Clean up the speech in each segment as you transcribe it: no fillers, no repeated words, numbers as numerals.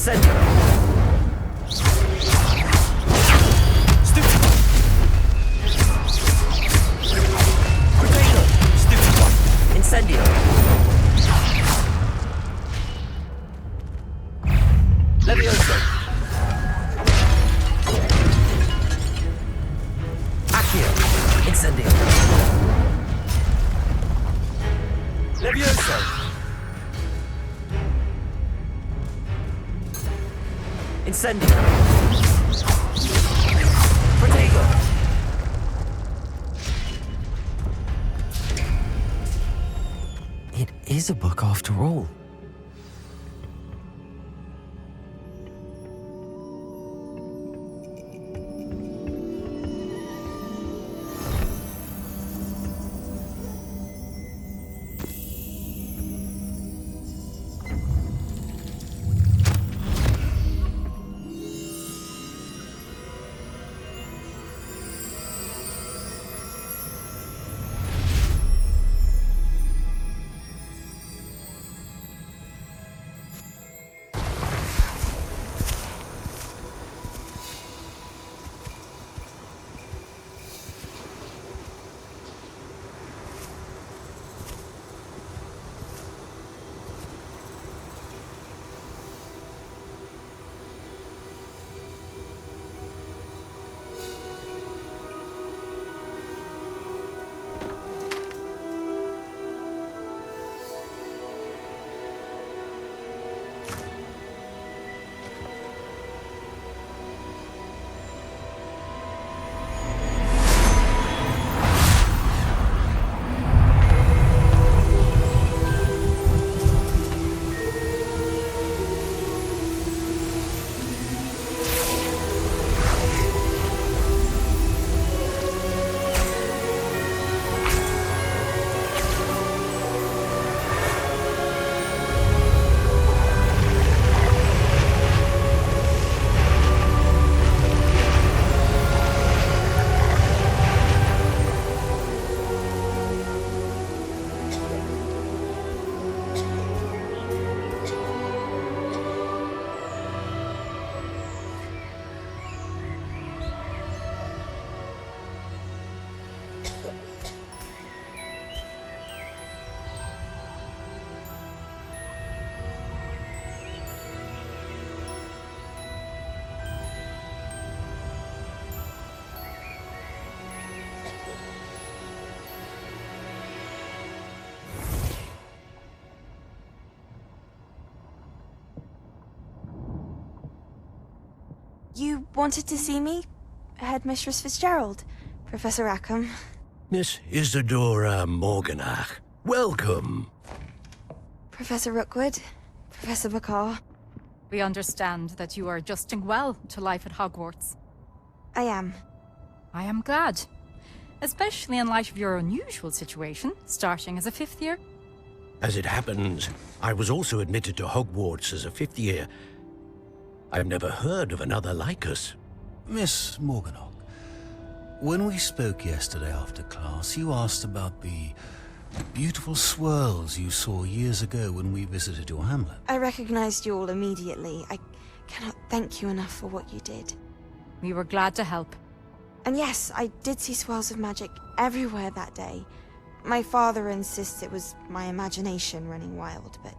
Incendio. Stupefy. Potato. Stupefy. Incendio. Levioso. Accio. Incendio. Levioso. Incendio. Protego. It is a book after all. You wanted to see me? Headmistress Fitzgerald? Professor Rackham? Miss Isadora Morganach, welcome. Professor Rookwood? Professor Bakar? We understand that you are adjusting well to life at Hogwarts. I am. I am glad. Especially in light of your unusual situation, starting as a fifth year. As it happens, I was also admitted to Hogwarts as a fifth year. I've never heard of another like us. Miss Morganach, when we spoke yesterday after class, you asked about the beautiful swirls you saw years ago when we visited your hamlet. I recognized you all immediately. I cannot thank you enough for what you did. We were glad to help. And yes, I did see swirls of magic everywhere that day. My father insists it was my imagination running wild, but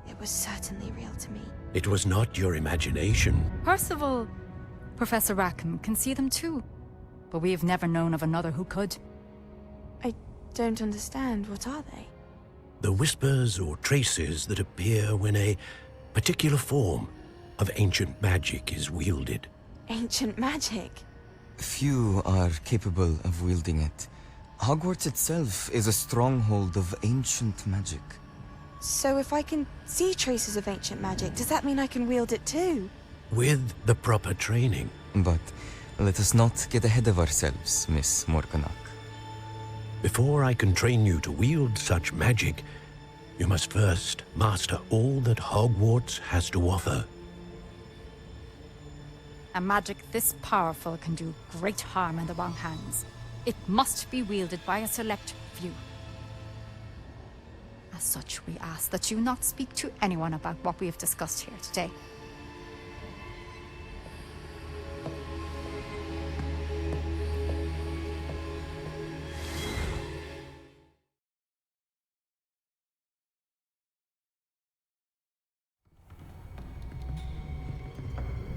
it was certainly real to me. It was not your imagination. Percival, Professor Rackham can see them too. But we have never known of another who could. I don't understand. What are they? The whispers or traces that appear when a particular form of ancient magic is wielded. Ancient magic? Few are capable of wielding it. Hogwarts itself is a stronghold of ancient magic. So if I can see traces of ancient magic, does that mean I can wield it too? With the proper training. But let us not get ahead of ourselves, Miss Morganach. Before I can train you to wield such magic, you must first master all that Hogwarts has to offer. A magic this powerful can do great harm in the wrong hands. It must be wielded by a select few. As such, we ask that you not speak to anyone about what we have discussed here today.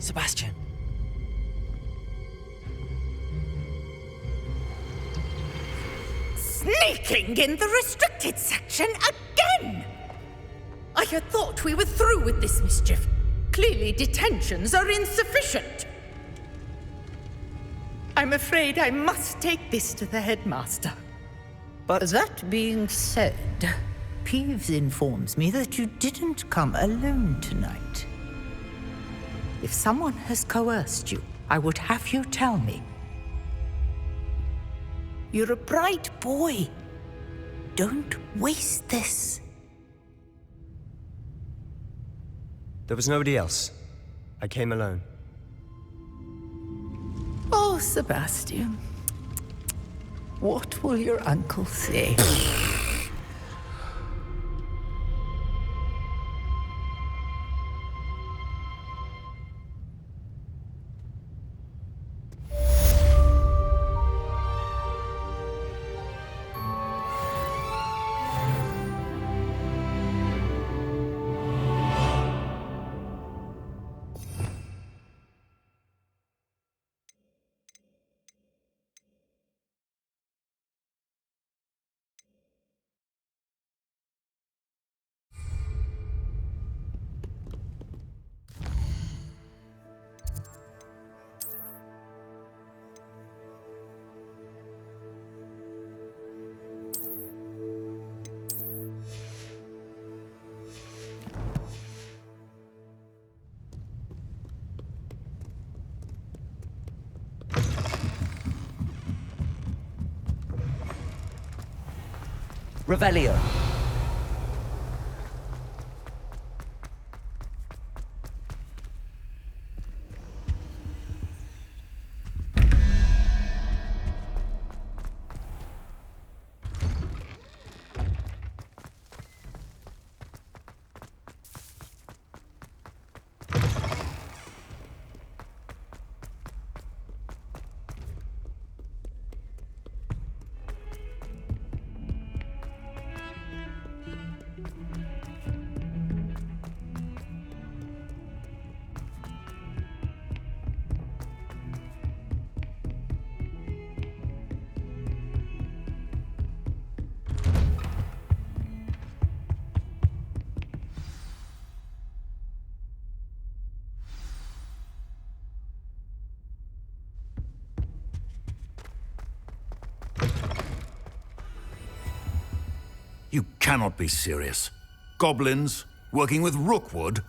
Sebastian. Sneaking in the restricted section again! I had thought we were through with this mischief. Clearly detentions are insufficient. I'm afraid I must take this to the headmaster. But that being said, Peeves informs me that you didn't come alone tonight. If someone has coerced you, I would have you tell me. You're a bright boy. Don't waste this. There was nobody else. I came alone. Oh, Sebastian. What will your uncle say? Revelio. You cannot be serious. Goblins working with Rookwood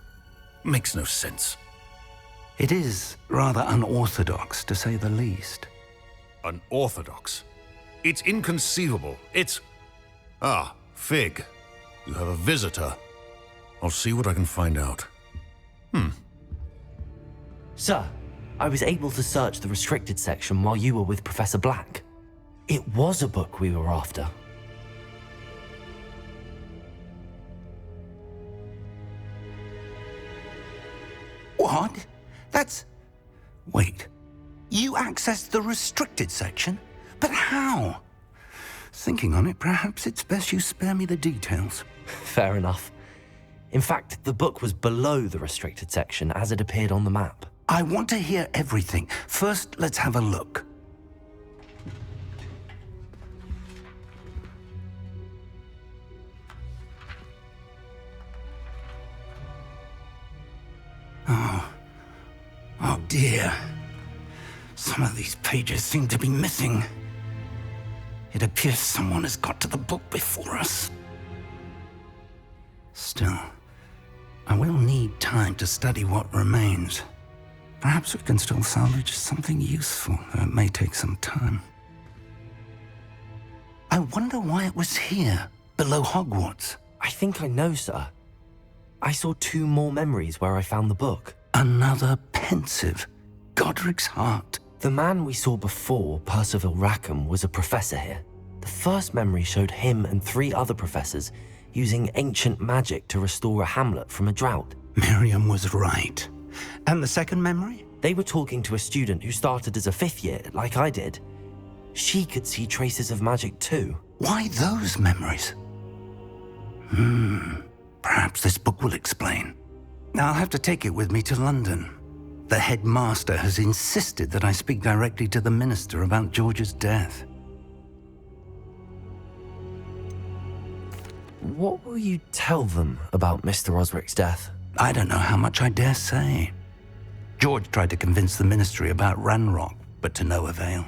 makes no sense. It is rather unorthodox, to say the least. Unorthodox? It's inconceivable. It's... Ah, Fig. You have a visitor. I'll see what I can find out. Sir, I was able to search the restricted section while you were with Professor Black. It was a book we were after. What? That's... Wait. You accessed the restricted section? But how? Thinking on it, perhaps it's best you spare me the details. Fair enough. In fact, the book was below the restricted section as it appeared on the map. I want to hear everything. First, let's have a look. Oh dear. Some of these pages seem to be missing. It appears someone has got to the book before us. Still, I will need time to study what remains. Perhaps we can still salvage something useful, though it may take some time. I wonder why it was here, below Hogwarts. I think I know, sir. I saw 2 more memories where I found the book. Another pensive. Godric's heart. The man we saw before, Percival Rackham, was a professor here. The first memory showed him and 3 other professors using ancient magic to restore a hamlet from a drought. Miriam was right. And the second memory? They were talking to a student who started as a 5th year, like I did. She could see traces of magic too. Why those memories? Perhaps this book will explain. I'll have to take it with me to London. The headmaster has insisted that I speak directly to the minister about George's death. What will you tell them about Mr. Osric's death? I don't know how much I dare say. George tried to convince the ministry about Ranrock, but to no avail.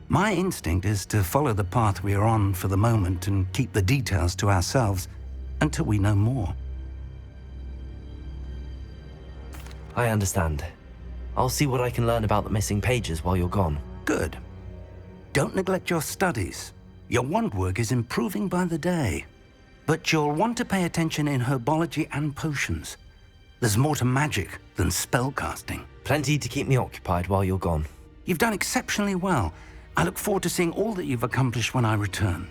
My instinct is to follow the path we are on for the moment and keep the details to ourselves until we know more. I understand. I'll see what I can learn about the missing pages while you're gone. Good. Don't neglect your studies. Your wand work is improving by the day. But you'll want to pay attention in herbology and potions. There's more to magic than spellcasting. Plenty to keep me occupied while you're gone. You've done exceptionally well. I look forward to seeing all that you've accomplished when I return.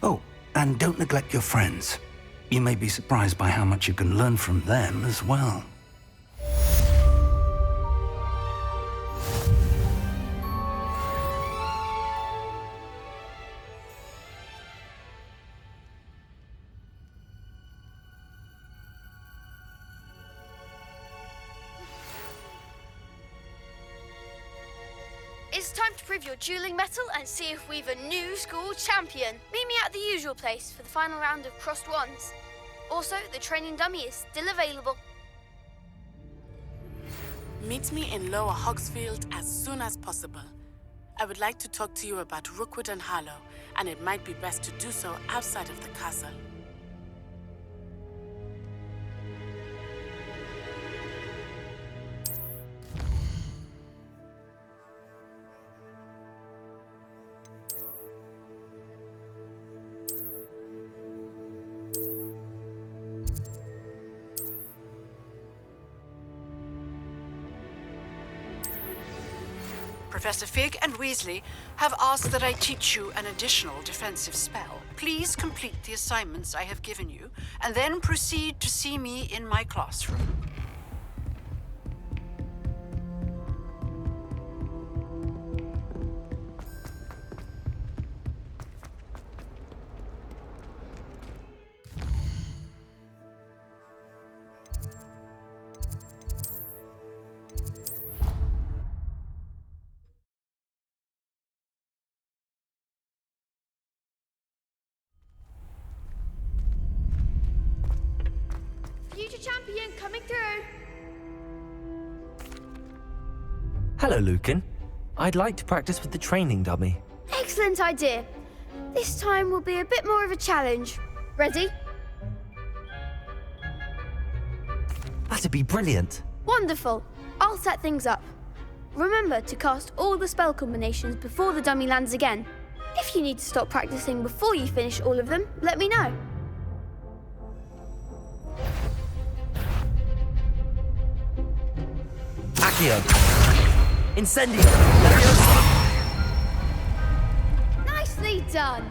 Oh, and don't neglect your friends. You may be surprised by how much you can learn from them as well. It's time to prove your dueling mettle and see if we've a new school champion. Meet me at the usual place for the final round of crossed wands. Also, the training dummy is still available. Meet me in Lower Hogsfield as soon as possible. I would like to talk to you about Rookwood and Harlow, and it might be best to do so outside of the castle. Professor Fig and Weasley have asked that I teach you an additional defensive spell. Please complete the assignments I have given you, and then proceed to see me in my classroom. Future champion coming through. Hello, Lucan. I'd like to practice with the training dummy. Excellent idea. This time will be a bit more of a challenge. Ready? That'd be brilliant. Wonderful. I'll set things up. Remember to cast all the spell combinations before the dummy lands again. If you need to stop practicing before you finish all of them, let me know. Accio! Incendio! Nicely done!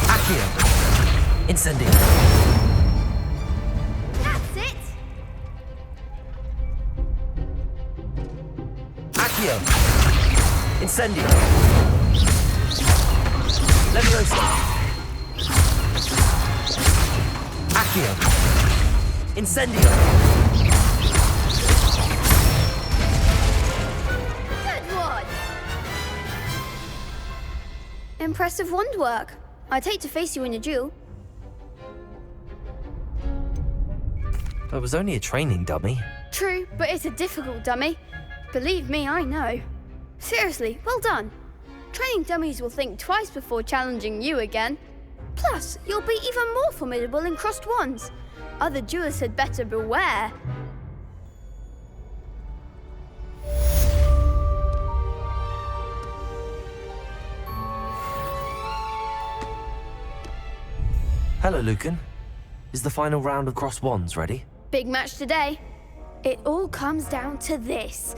Accio! Incendio! That's it! Accio! Incendio! Leviosa! Accio! Incendio! Good one! Impressive wand work. I'd hate to face you in a duel. It was only a training dummy. True, but it's a difficult dummy. Believe me, I know. Seriously, well done. Training dummies will think twice before challenging you again. Plus, you'll be even more formidable in crossed wands. Other duelists had better beware. Hello, Lucan. Is the final round of crossed wands ready? Big match today. It all comes down to this.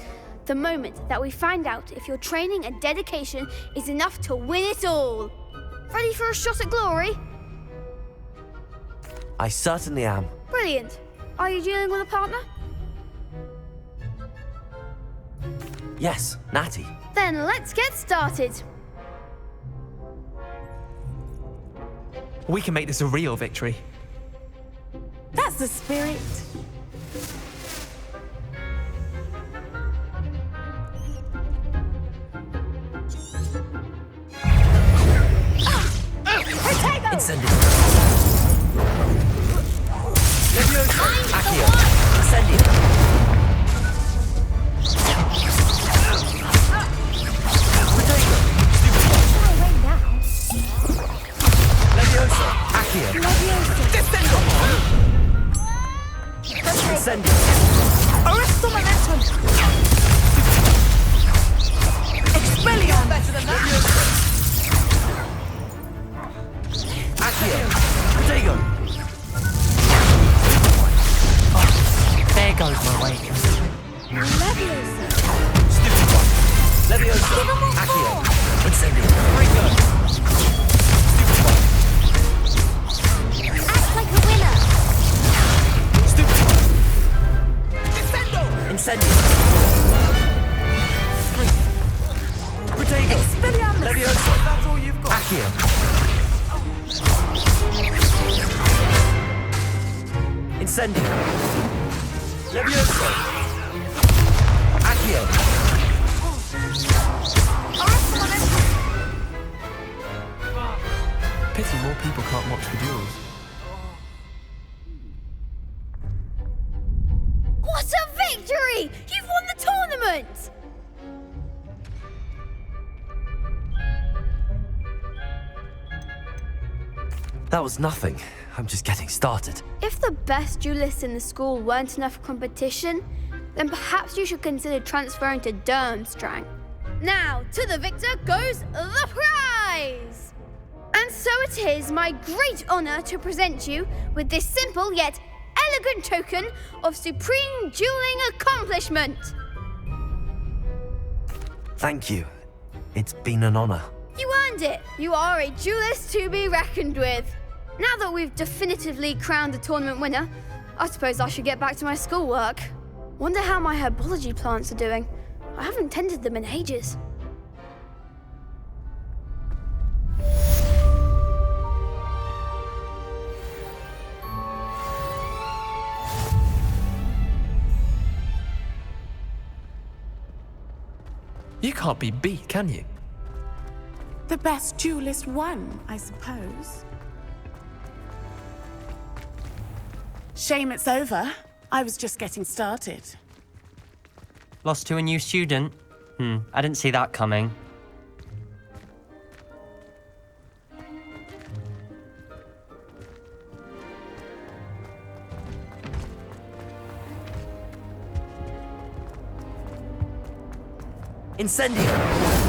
The moment that we find out if your training and dedication is enough to win it all. Ready for a shot at glory? I certainly am. Brilliant. Are you dealing with a partner? Yes, Natty. Then let's get started. We can make this a real victory. That's the spirit. Incendio. Levioso. Accio. Incendio. Protego. Levioso. Accio. Descendo. Incendio. Arresto momentum! Expelliarmus! Better than that! Accio. Protego. There goes my wake. Leviosa. Stupid one. Levioso. Accio. Incendio. Prego. Stupid one. Act like a winner. Stupid one. Incendio. Protego. Expelliarmus! Levioso. That's all you've got. Accio. Incendio. Levioso. Accio. Pity more people can't watch the duels. What a victory! You've won the tournament! That was nothing. I'm just getting started. If the best duelists in the school weren't enough competition, then perhaps you should consider transferring to Durmstrang. Now, to the victor goes the prize! And so it is my great honor to present you with this simple yet elegant token of supreme dueling accomplishment. Thank you. It's been an honor. You earned it. You are a duelist to be reckoned with. Now that we've definitively crowned the tournament winner, I suppose I should get back to my schoolwork. Wonder how my herbology plants are doing. I haven't tended them in ages. You can't be beat, can you? The best duelist won, I suppose. Shame it's over. I was just getting started. Lost to a new student? I didn't see that coming. Incendio!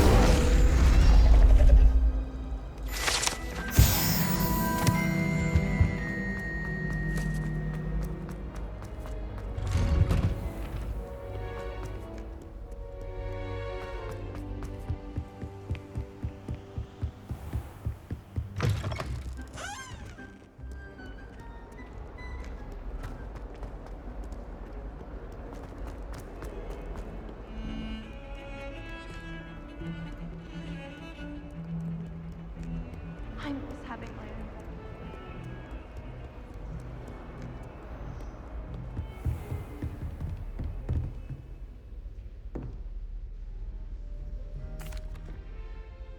I'm just having my own.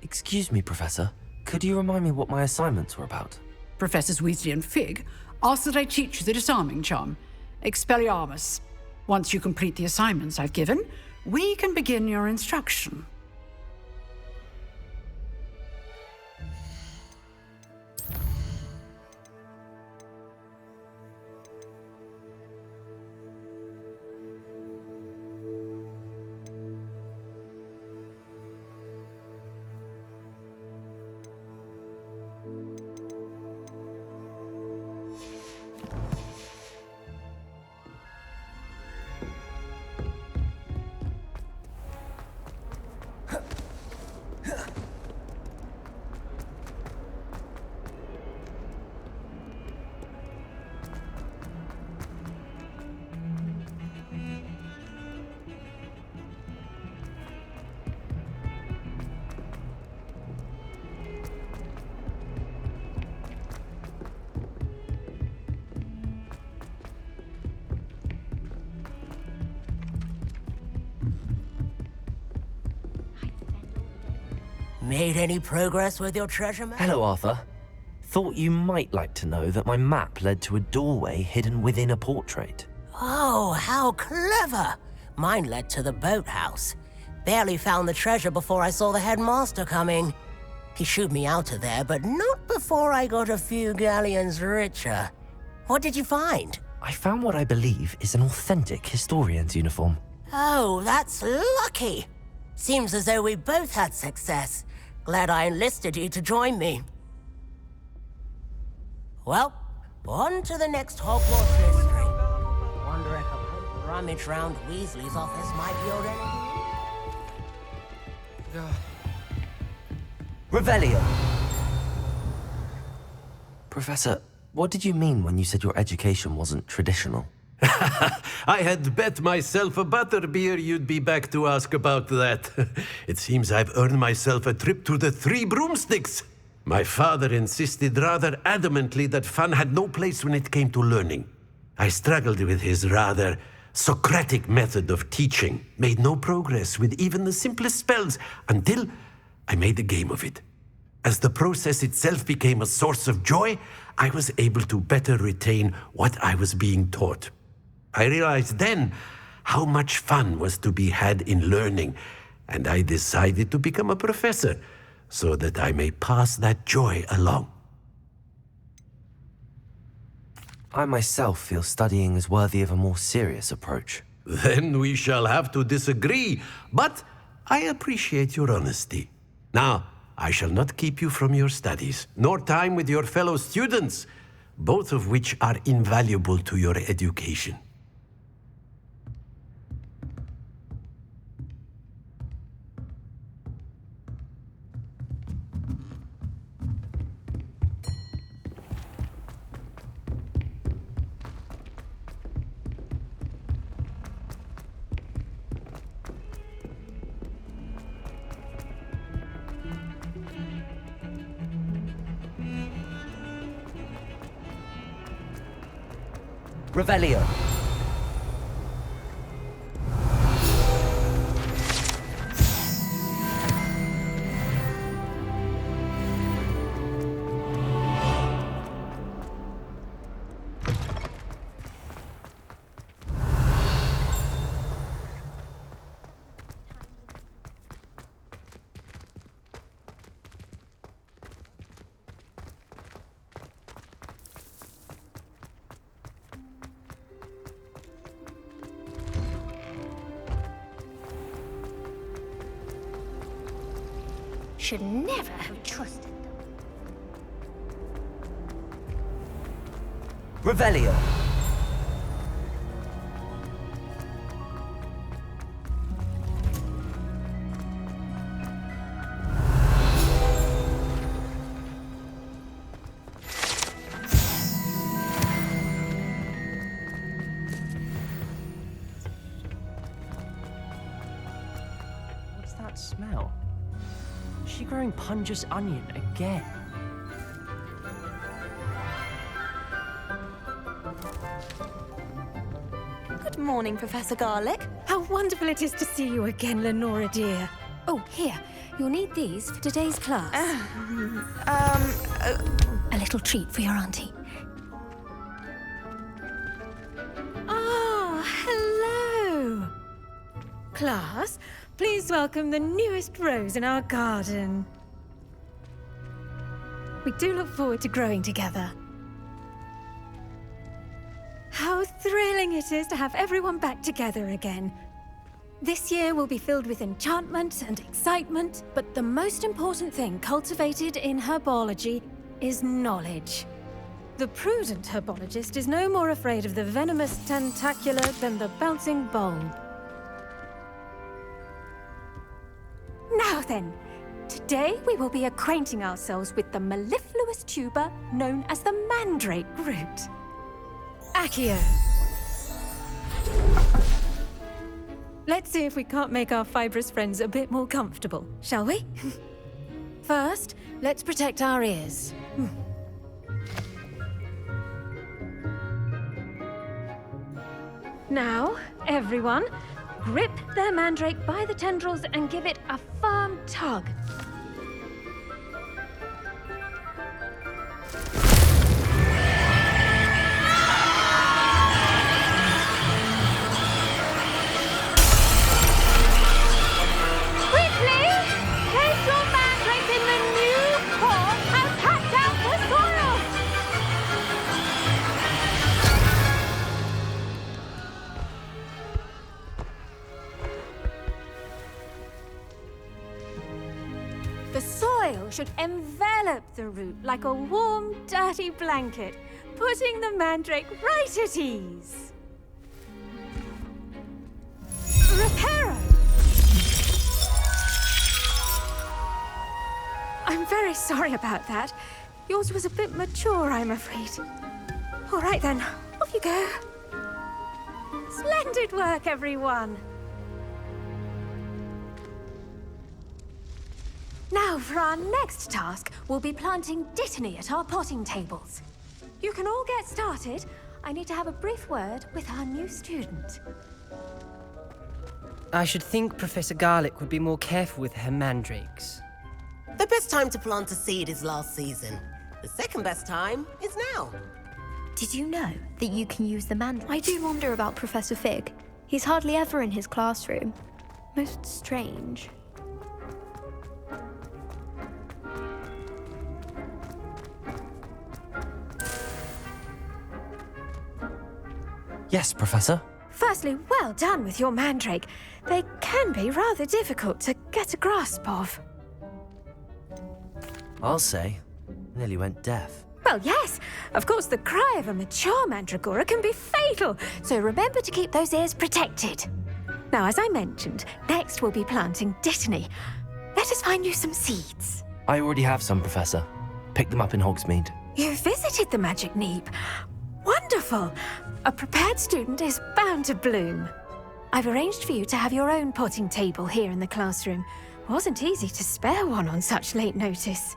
Excuse me, Professor. Could you remind me what my assignments were about? Professors Weasley and Fig ask that I teach you the disarming charm, Expelliarmus. Once you complete the assignments I've given, we can begin your instruction. Made any progress with your treasure map? Hello, Arthur. Thought you might like to know that my map led to a doorway hidden within a portrait. Oh, how clever! Mine led to the boathouse. Barely found the treasure before I saw the headmaster coming. He shooed me out of there, but not before I got a few galleons richer. What did you find? I found what I believe is an authentic historian's uniform. Oh, that's lucky. Seems as though we both had success. Glad I enlisted you to join me. Well, on to the next Hogwarts history. Wonder if a rummage round Weasley's office might yield anything. Revelio! Professor, what did you mean when you said your education wasn't traditional? I had bet myself a butterbeer you'd be back to ask about that. It seems I've earned myself a trip to the Three Broomsticks. My father insisted rather adamantly that fun had no place when it came to learning. I struggled with his rather Socratic method of teaching, made no progress with even the simplest spells until I made a game of it. As the process itself became a source of joy, I was able to better retain what I was being taught. I realized then how much fun was to be had in learning, and I decided to become a professor so that I may pass that joy along. I myself feel studying is worthy of a more serious approach. Then we shall have to disagree, but I appreciate your honesty. Now, I shall not keep you from your studies, nor time with your fellow students, both of which are invaluable to your education. Revelio! Should never have trusted them. Revelio! What's that smell? Is she growing Punja's onion again? Good morning, Professor Garlick. How wonderful it is to see you again, Lenora dear. Oh, here. You'll need these for today's class. A little treat for your auntie. Ah, hello. Class, please welcome the newest rose in our garden. We do look forward to growing together. How thrilling it is to have everyone back together again. This year will be filled with enchantment and excitement, but the most important thing cultivated in herbology is knowledge. The prudent herbologist is no more afraid of the venomous tentacula than the bouncing bulb. Now then, today we will be acquainting ourselves with the mellifluous tuber known as the mandrake root. Accio. Let's see if we can't make our fibrous friends a bit more comfortable, shall we? First, let's protect our ears. Now, everyone, grip their mandrake by the tendrils and give it a firm tug. should envelop the root like a warm, dirty blanket, putting the mandrake right at ease. Reparo! I'm very sorry about that. Yours was a bit mature, I'm afraid. All right then, off you go. Splendid work, everyone. Now, for our next task, we'll be planting Dittany at our potting tables. You can all get started. I need to have a brief word with our new student. I should think Professor Garlick would be more careful with her mandrakes. The best time to plant a seed is last season. The second best time is now. Did you know that you can use the mandrake? I do wonder about Professor Fig. He's hardly ever in his classroom. Most strange. Yes, Professor. Firstly, well done with your mandrake. They can be rather difficult to get a grasp of. I'll say. Nearly went deaf. Well, yes. Of course, the cry of a mature mandragora can be fatal, so remember to keep those ears protected. Now, as I mentioned, next we'll be planting Dittany. Let us find you some seeds. I already have some, Professor. Picked them up in Hogsmeade. You visited the Magic Neep. Wonderful! A prepared student is bound to bloom. I've arranged for you to have your own potting table here in the classroom. Wasn't easy to spare one on such late notice.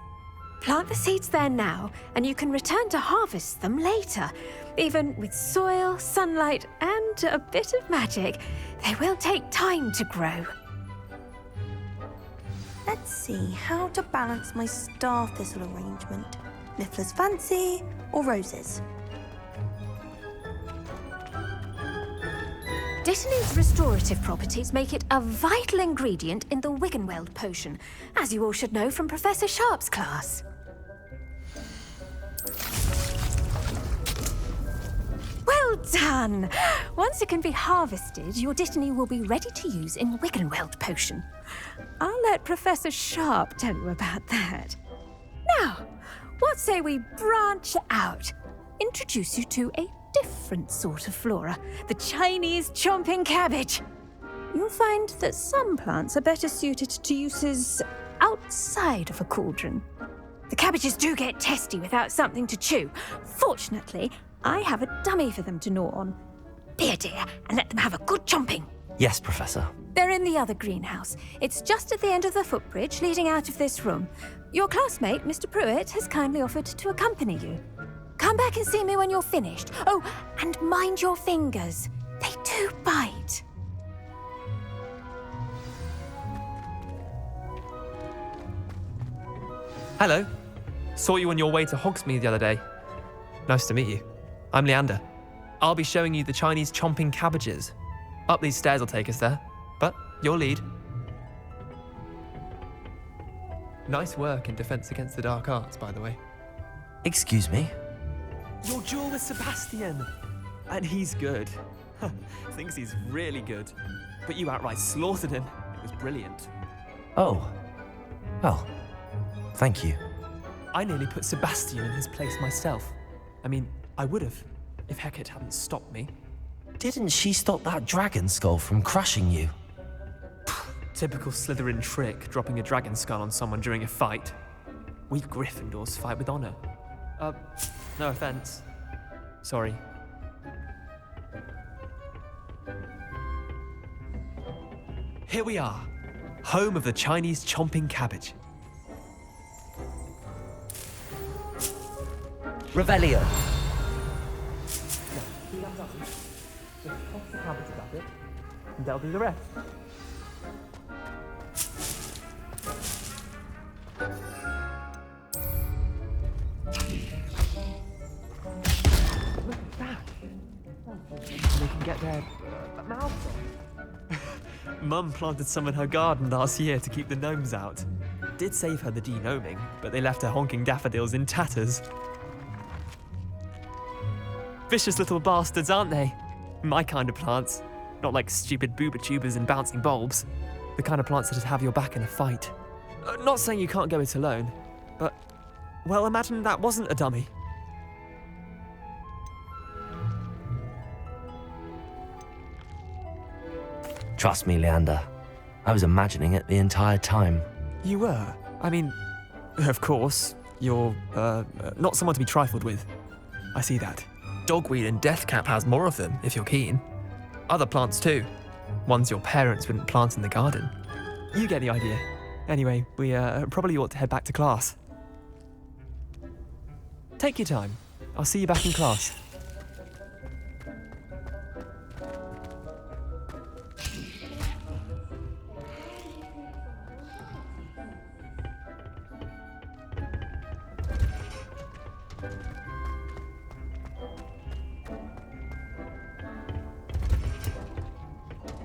Plant the seeds there now, and you can return to harvest them later. Even with soil, sunlight, and a bit of magic, they will take time to grow. Let's see how to balance my star thistle arrangement. Niffler's fancy or roses? Dittany's restorative properties make it a vital ingredient in the Wiggenweld potion, as you all should know from Professor Sharp's class. Well done! Once it can be harvested, your Dittany will be ready to use in Wiggenweld potion. I'll let Professor Sharp tell you about that. Now, what say we branch out? Introduce you to a different sort of flora, the Chinese chomping cabbage. You'll find that some plants are better suited to uses outside of a cauldron. The cabbages do get testy without something to chew. Fortunately, I have a dummy for them to gnaw on. Be a dear and let them have a good chomping. Yes, Professor. They're in the other greenhouse. It's just at the end of the footbridge leading out of this room. Your classmate, Mr. Pruitt, has kindly offered to accompany you. Come back and see me when you're finished. Oh, and mind your fingers. They do bite. Hello. Saw you on your way to Hogsmeade the other day. Nice to meet you. I'm Leander. I'll be showing you the Chinese chomping cabbages. Up these stairs will take us there, but your lead. Nice work in Defense Against the Dark Arts, by the way. Excuse me? Your duel with Sebastian! And he's good. Thinks he's really good. But you outright slaughtered him. It was brilliant. Oh. Well, thank you. I nearly put Sebastian in his place myself. I mean, I would have, if Hecate hadn't stopped me. Didn't she stop that dragon skull from crushing you? Typical Slytherin trick, dropping a dragon skull on someone during a fight. We Gryffindors fight with honor. No offense. Sorry. Here we are, home of the Chinese chomping cabbage. Revelio. And they'll do the rest. Look at that. They can get their mouths on. Mum planted some in her garden last year to keep the gnomes out. Did save her the de-gnoming, but they left her honking daffodils in tatters. Vicious little bastards, aren't they? My kind of plants. Not like stupid booba tubers and bouncing bulbs. The kind of plants that'd have your back in a fight. Not saying you can't go it alone. But, well, imagine that wasn't a dummy. Trust me, Leander. I was imagining it the entire time. You were? I mean, of course, you're, not someone to be trifled with. I see that. Dogweed and Deathcap has more of them, if you're keen. Other plants too. Ones your parents wouldn't plant in the garden. You get the idea. Anyway, we probably ought to head back to class. Take your time. I'll see you back in class.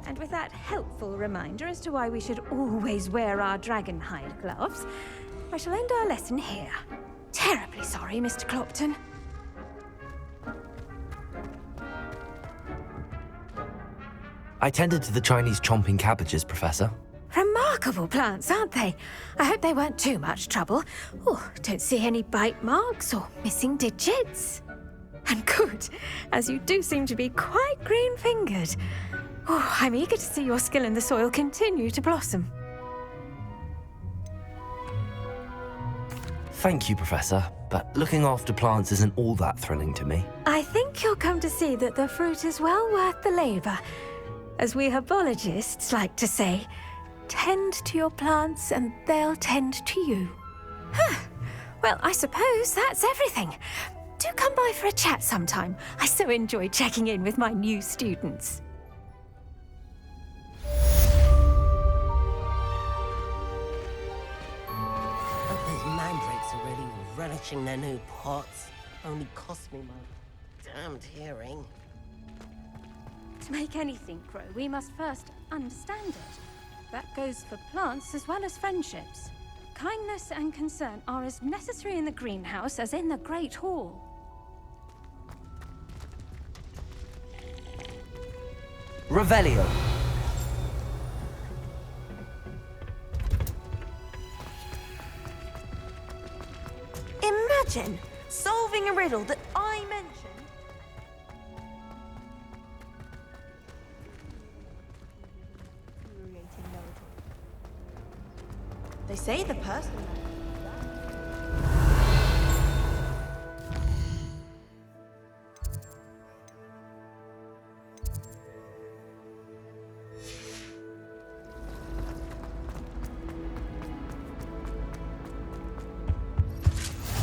And with that helpful reminder as to why we should always wear our dragon hide gloves, I shall end our lesson here. Terribly sorry, Mr. Clopton. I tended to the Chinese chomping cabbages, Professor. Remarkable plants, aren't they? I hope they weren't too much trouble. Oh, don't see any bite marks or missing digits. And good, as you do seem to be quite green-fingered. Oh, I'm eager to see your skill in the soil continue to blossom. Thank you, Professor, but looking after plants isn't all that thrilling to me. I think you'll come to see that the fruit is well worth the labour. As we herbologists like to say, tend to your plants and they'll tend to you. Huh. Well, I suppose that's everything. Do come by for a chat sometime. I so enjoy checking in with my new students. Those mandrakes are really relishing their new pots. Only cost me my damned hearing. To make anything grow, we must first understand it. That goes for plants as well as friendships. Kindness and concern are as necessary in the greenhouse as in the Great Hall. Revelio. Imagine solving a riddle that I mentioned. They say the person.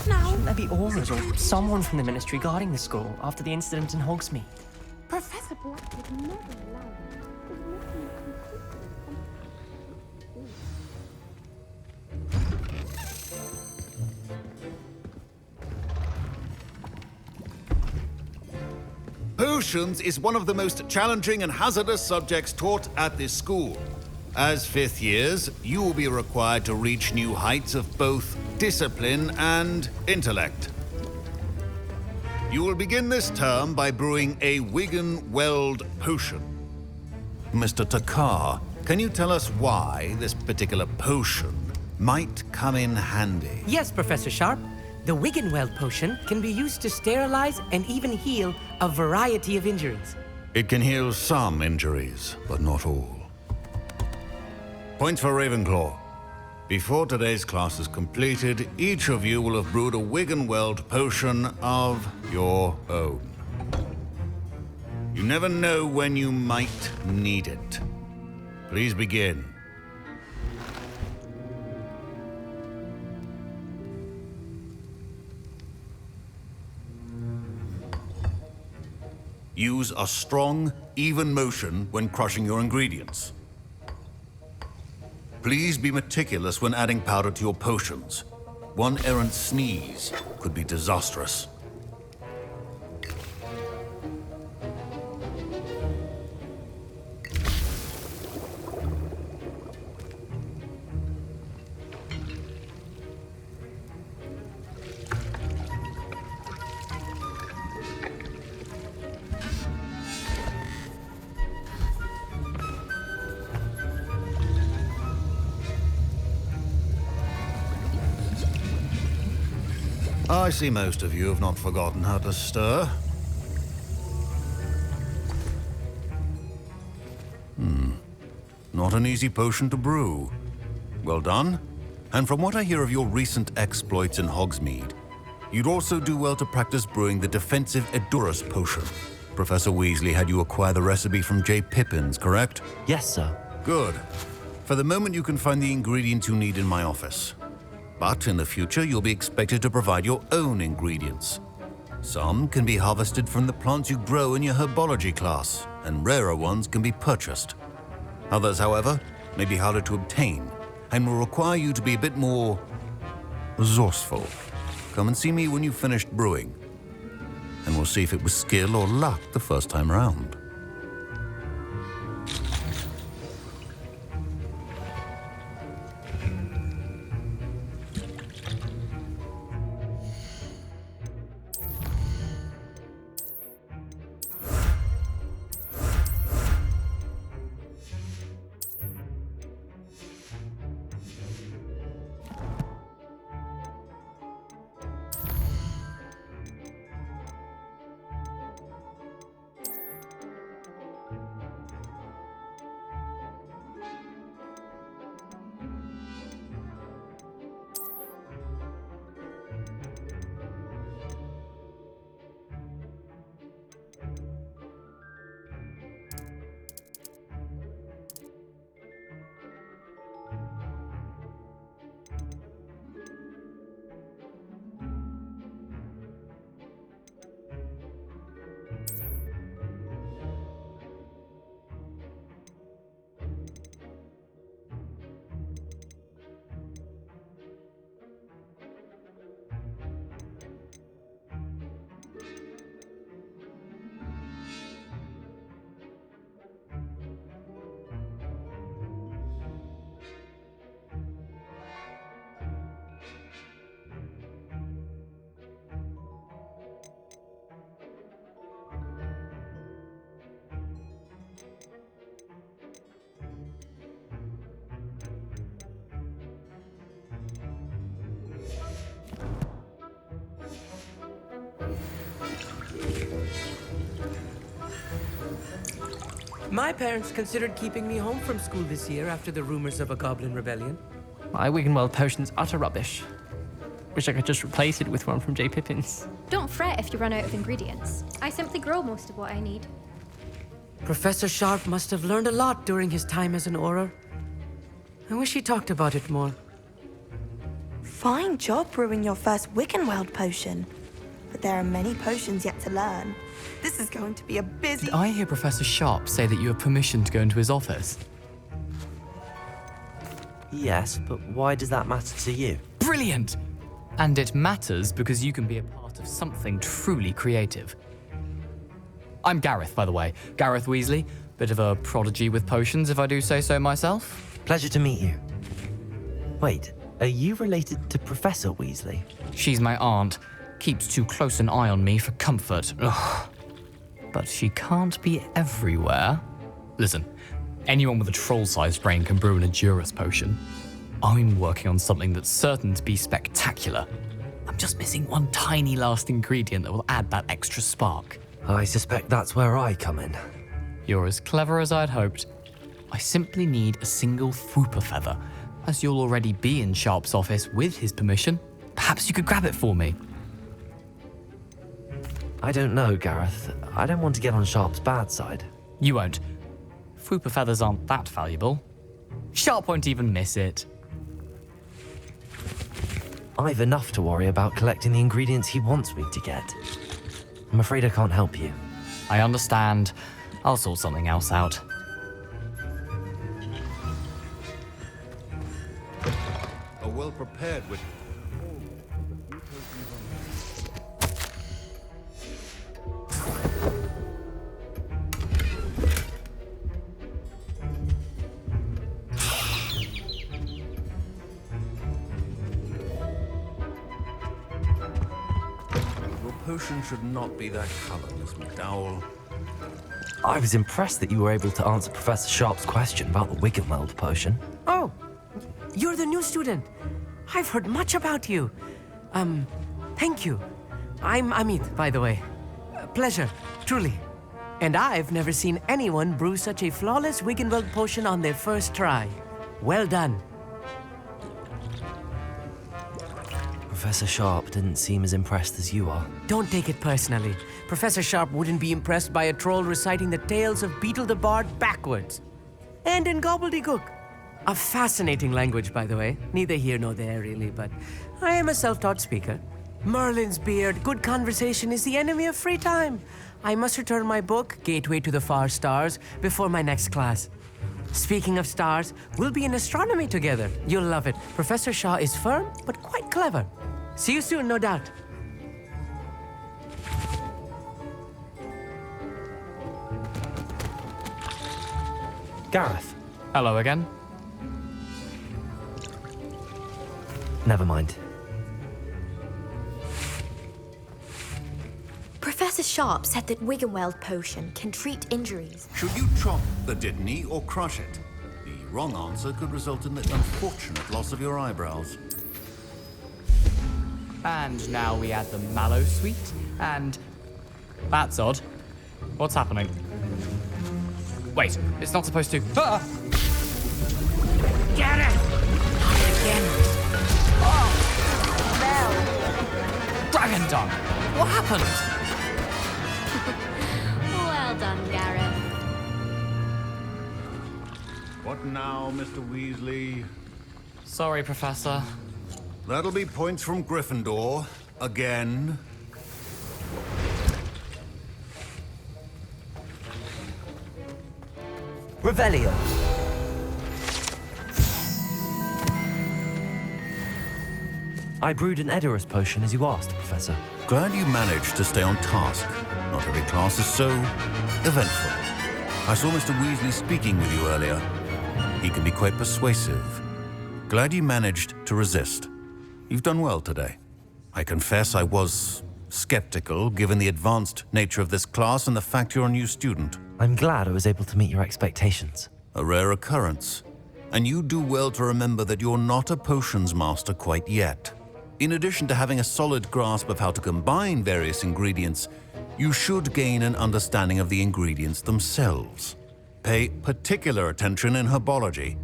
Shouldn't there be aurors or someone from the Ministry guarding the school after the incident in Hogsmeade? Professor Black would never allow Potions is one of the most challenging and hazardous subjects taught at this school. As fifth years, you will be required to reach new heights of both discipline and intellect. You will begin this term by brewing a Wigan-Weld potion. Mr. Takar, can you tell us why this particular potion might come in handy? Yes, Professor Sharp. The Wigan-Weld potion can be used to sterilize and even heal a variety of injuries. It can heal some injuries, but not all. Points for Ravenclaw. Before today's class is completed, each of you will have brewed a Wigan-Weld potion of your own. You never know when you might need it. Please begin. Use a strong, even motion when crushing your ingredients. Please be meticulous when adding powder to your potions. One errant sneeze could be disastrous. I see most of you have not forgotten how to stir. Not an easy potion to brew. Well done. And from what I hear of your recent exploits in Hogsmeade, you'd also do well to practice brewing the defensive Edurus potion. Professor Weasley had you acquire the recipe from J. Pippin's, correct? Yes, sir. Good. For the moment, you can find the ingredients you need in my office. But in the future, you'll be expected to provide your own ingredients. Some can be harvested from the plants you grow in your herbology class, and rarer ones can be purchased. Others, however, may be harder to obtain, and will require you to be a bit more resourceful. Come and see me when you've finished brewing, and we'll see if it was skill or luck the first time round. My parents considered keeping me home from school this year after the rumors of a goblin rebellion. My Wiggenweld potion's utter rubbish. Wish I could just replace it with one from J. Pippin's. Don't fret if you run out of ingredients. I simply grow most of what I need. Professor Sharp must have learned a lot during his time as an Auror. I wish he talked about it more. Fine job brewing your first Wiggenweld potion. But there are many potions yet to learn. This is going to be a busy... Did I hear Professor Sharp say that you have permission to go into his office? Yes, but why does that matter to you? Brilliant! And it matters because you can be a part of something truly creative. I'm Gareth, by the way. Gareth Weasley. Bit of a prodigy with potions, if I do say so myself. Pleasure to meet you. Wait, are you related to Professor Weasley? She's my aunt. Keeps too close an eye on me for comfort. Ugh. But she can't be everywhere. Listen, anyone with a troll-sized brain can brew an Edurus potion. I'm working on something that's certain to be spectacular. I'm just missing one tiny last ingredient that will add that extra spark. I suspect that's where I come in. You're as clever as I'd hoped. I simply need a single Fwooper feather. As you'll already be in Sharp's office with his permission, perhaps you could grab it for me. I don't know, Gareth. I don't want to get on Sharp's bad side. You won't. Fwooper feathers aren't that valuable. Sharp won't even miss it. I've enough to worry about collecting the ingredients he wants me to get. I'm afraid I can't help you. I understand. I'll sort something else out. A well-prepared with... Potion should not be that colour, Miss McDowell. I was impressed that you were able to answer Professor Sharp's question about the Wiggenweld potion. Oh, you're the new student. I've heard much about you. Thank you. I'm Amit, by the way. Pleasure, truly. And I've never seen anyone brew such a flawless Wiggenweld potion on their first try. Well done. Professor Sharp didn't seem as impressed as you are. Don't take it personally. Professor Sharp wouldn't be impressed by a troll reciting the tales of Beetle the Bard backwards. And in gobbledygook. A fascinating language, by the way. Neither here nor there, really, but I am a self-taught speaker. Merlin's beard, good conversation is the enemy of free time. I must return my book, Gateway to the Far Stars, before my next class. Speaking of stars, we'll be in astronomy together. You'll love it. Professor Shaw is firm, but quite clever. See you soon, no doubt. Gareth. Hello again. Never mind. Professor Sharp said that Wiggenweld potion can treat injuries. Should you chop the Dittany or crush it? The wrong answer could result in the unfortunate loss of your eyebrows. And now we add the mallow sweet, and... That's odd. What's happening? Wait, it's not supposed to... Ah! Get it! Again. Oh! Dragon Dung! What happened? Well done, Gareth. What now, Mr. Weasley? Sorry, Professor. That'll be points from Gryffindor. Again. Revelio. I brewed an Edorus potion as you asked, Professor. Glad you managed to stay on task. Not every class is so eventful. I saw Mr. Weasley speaking with you earlier. He can be quite persuasive. Glad you managed to resist. You've done well today. I confess I was skeptical, given the advanced nature of this class and the fact you're a new student. I'm glad I was able to meet your expectations. A rare occurrence. And you do well to remember that you're not a potions master quite yet. In addition to having a solid grasp of how to combine various ingredients, you should gain an understanding of the ingredients themselves. Pay particular attention in herbology.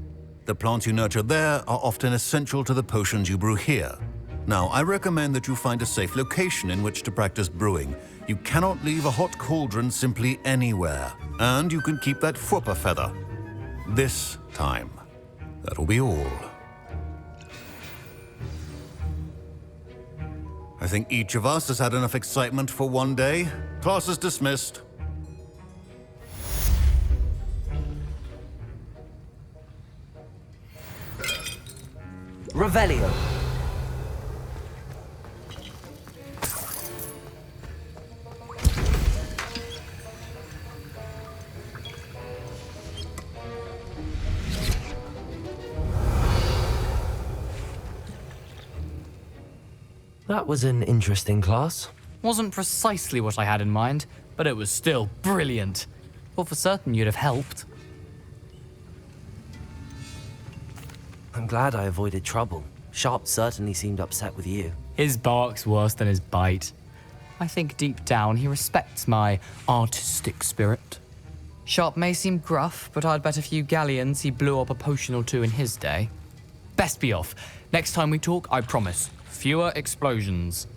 The plants you nurture there are often essential to the potions you brew here. Now, I recommend that you find a safe location in which to practice brewing. You cannot leave a hot cauldron simply anywhere. And you can keep that Fwooper feather. This time. That'll be all. I think each of us has had enough excitement for one day. Class is dismissed. Revelio. That was an interesting class. Wasn't precisely what I had in mind, but it was still brilliant. Well, for certain you'd have helped. I'm glad I avoided trouble. Sharp certainly seemed upset with you. His bark's worse than his bite. I think deep down he respects my artistic spirit. Sharp may seem gruff, but I'd bet a few galleons he blew up a potion or two in his day. Best be off. Next time we talk, I promise. Fewer explosions.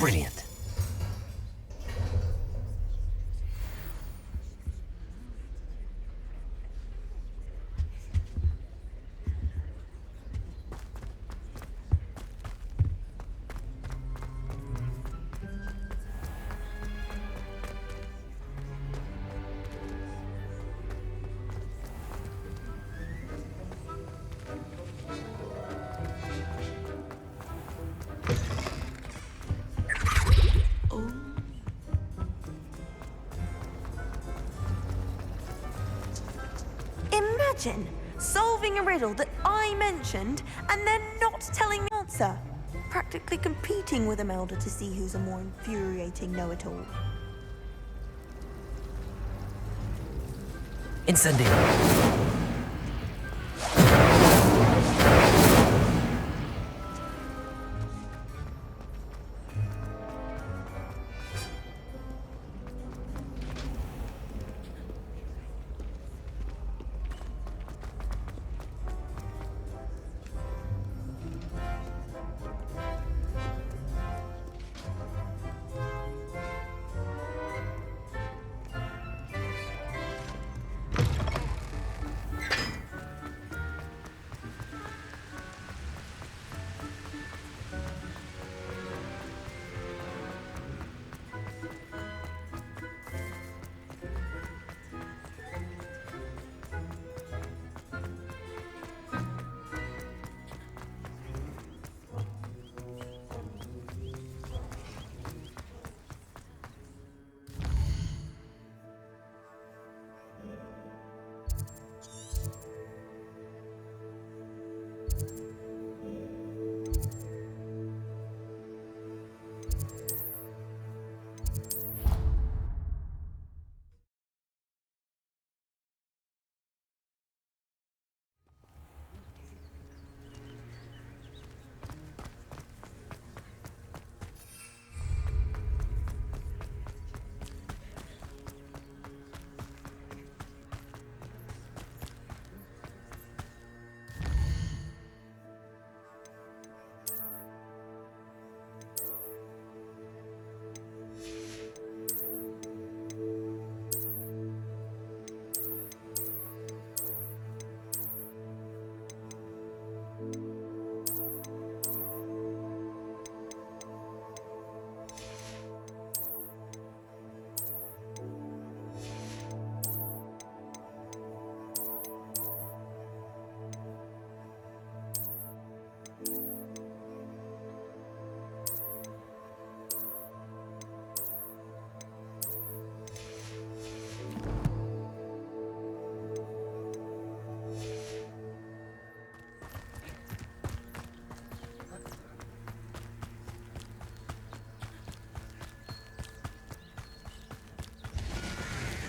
Brilliant. Imagine solving a riddle that I mentioned and then not telling the answer. Practically competing with Imelda to see who's a more infuriating know-it-all. Incendio.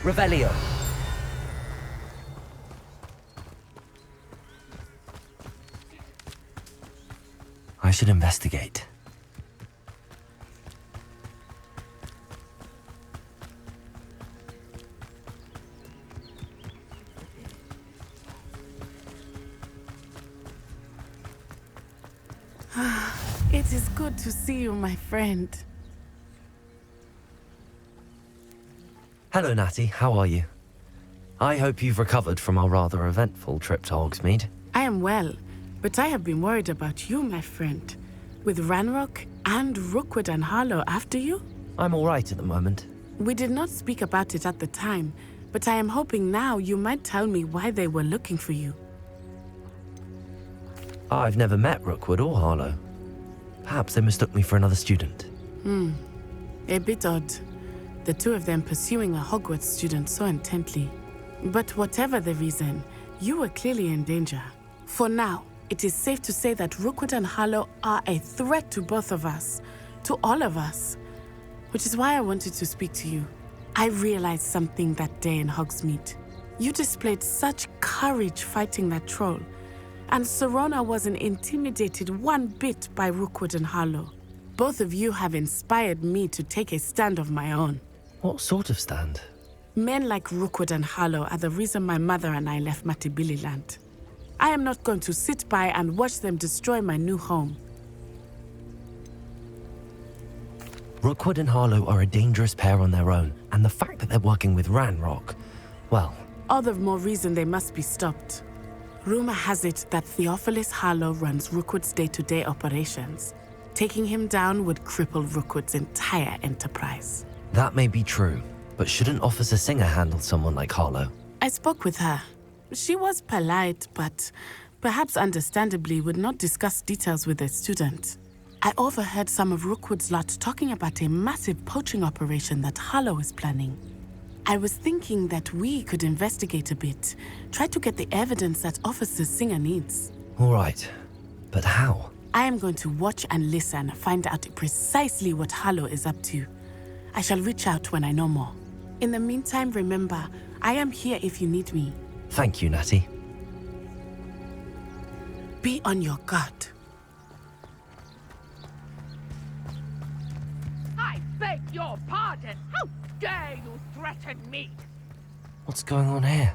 Revelio. I should investigate. It is good to see you, my friend. Hello, Natty. How are you? I hope you've recovered from our rather eventful trip to Hogsmeade. I am well, but I have been worried about you, my friend. With Ranrock and Rookwood and Harlow after you? I'm all right at the moment. We did not speak about it at the time, but I am hoping now you might tell me why they were looking for you. I've never met Rookwood or Harlow. Perhaps they mistook me for another student. A bit odd. The two of them pursuing a Hogwarts student so intently. But whatever the reason, you were clearly in danger. For now, it is safe to say that Rookwood and Harlow are a threat to both of us, to all of us. Which is why I wanted to speak to you. I realized something that day in Hogsmeade. You displayed such courage fighting that troll, and Serona wasn't intimidated one bit by Rookwood and Harlow. Both of you have inspired me to take a stand of my own. What sort of stand? Men like Rookwood and Harlow are the reason my mother and I left Matibili Land. I am not going to sit by and watch them destroy my new home. Rookwood and Harlow are a dangerous pair on their own, and the fact that they're working with Ranrock, well... All the more reason they must be stopped. Rumor has it that Theophilus Harlow runs Rookwood's day-to-day operations. Taking him down would cripple Rookwood's entire enterprise. That may be true, but shouldn't Officer Singer handle someone like Harlow? I spoke with her. She was polite, but perhaps understandably would not discuss details with a student. I overheard some of Rookwood's lot talking about a massive poaching operation that Harlow is planning. I was thinking that we could investigate a bit, try to get the evidence that Officer Singer needs. All right, but how? I am going to watch and listen, find out precisely what Harlow is up to. I shall reach out when I know more. In the meantime, remember, I am here if you need me. Thank you, Natty. Be on your guard. I beg your pardon. How dare you threaten me? What's going on here?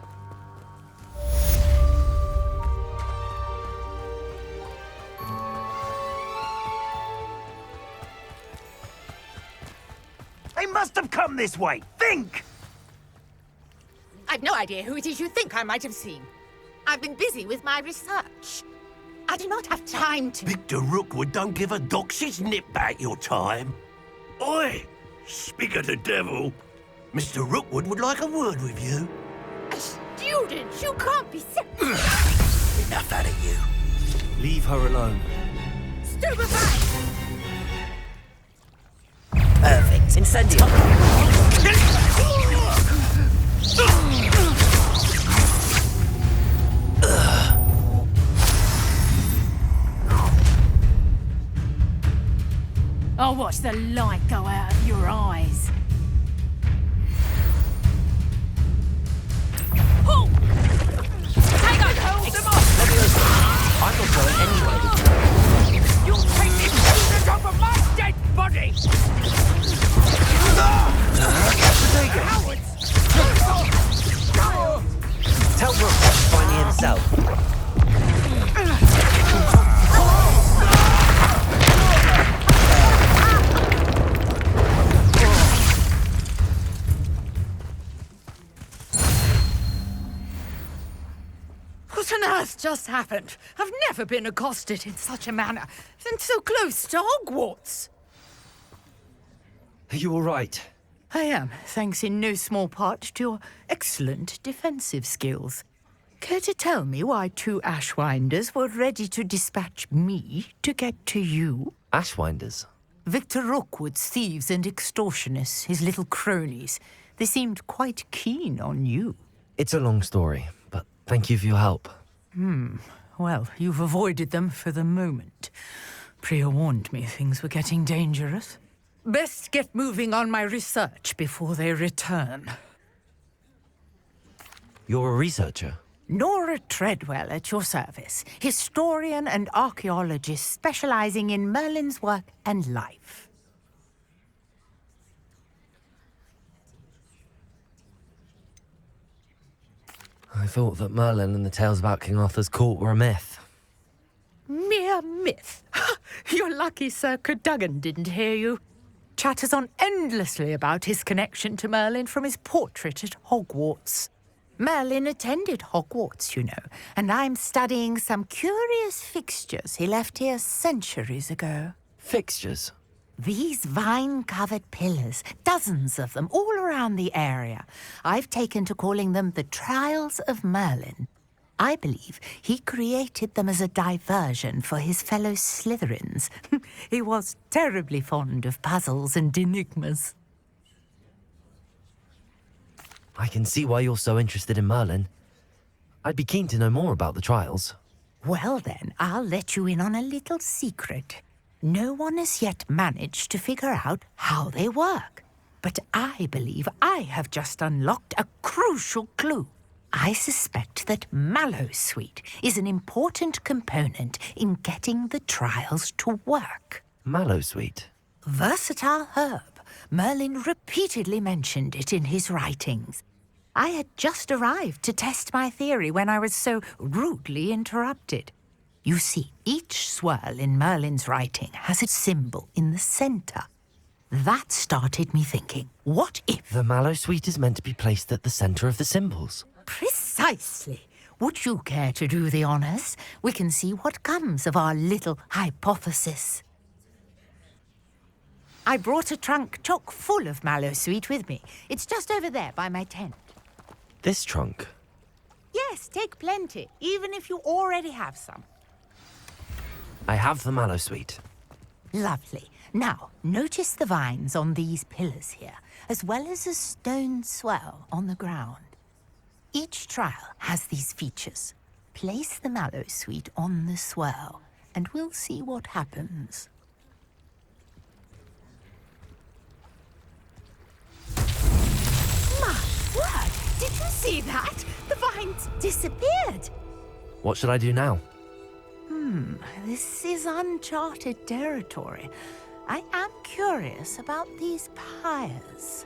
They must have come this way. Think! I've no idea who it is you think I might have seen. I've been busy with my research. I do not have time to... Victor Rookwood don't give a doxy's nip back your time. Oi! Speak of the devil. Mr. Rookwood would like a word with you. A student? You can't be sick. Enough out of you. Leave her alone. Stupefy! Perfect. Incendio. I'll watch the light go out of your eyes. Oh! Hang on, hold them off! I'm not going anywhere with you. You'll take this student off of my dead body! Tell Rook to find me himself. What on earth just happened? I've never been accosted in such a manner, and so close to Hogwarts. Are you all right? I am, thanks in no small part to your excellent defensive skills. Care to tell me why two Ashwinders were ready to dispatch me to get to you? Ashwinders? Victor Rookwood's thieves and extortionists, his little cronies. They seemed quite keen on you. It's a long story, but thank you for your help. Well, you've avoided them for the moment. Priya warned me things were getting dangerous. Best get moving on my research before they return. You're a researcher? Nora Treadwell at your service, historian and archaeologist specializing in Merlin's work and life. I thought that Merlin and the tales about King Arthur's court were a myth. Mere myth. You're lucky Sir Cadogan didn't hear you. Chatters on endlessly about his connection to Merlin from his portrait at Hogwarts. Merlin attended Hogwarts, you know, and I'm studying some curious fixtures he left here centuries ago. Fixtures? These vine-covered pillars, dozens of them, all around the area. I've taken to calling them the Trials of Merlin. I believe he created them as a diversion for his fellow Slytherins. He was terribly fond of puzzles and enigmas. I can see why you're so interested in Merlin. I'd be keen to know more about the trials. Well then, I'll let you in on a little secret. No one has yet managed to figure out how they work. But I believe I have just unlocked a crucial clue. I suspect that Mallowsweet is an important component in getting the trials to work. Mallowsweet? Versatile herb. Merlin repeatedly mentioned it in his writings. I had just arrived to test my theory when I was so rudely interrupted. You see, each swirl in Merlin's writing has a symbol in the center. That started me thinking, what if... The mallow sweet is meant to be placed at the center of the symbols. Precisely. Would you care to do the honors? We can see what comes of our little hypothesis. I brought a trunk chock full of mallow sweet with me. It's just over there by my tent. This trunk? Yes, take plenty, even if you already have some. I have the mallow sweet. Lovely. Now, notice the vines on these pillars here, as well as a stone swell on the ground. Each trial has these features. Place the mallow sweet on the swell, and we'll see what happens. My word! Did you see that? The vines disappeared! What should I do now? This is uncharted territory. I am curious about these pyres.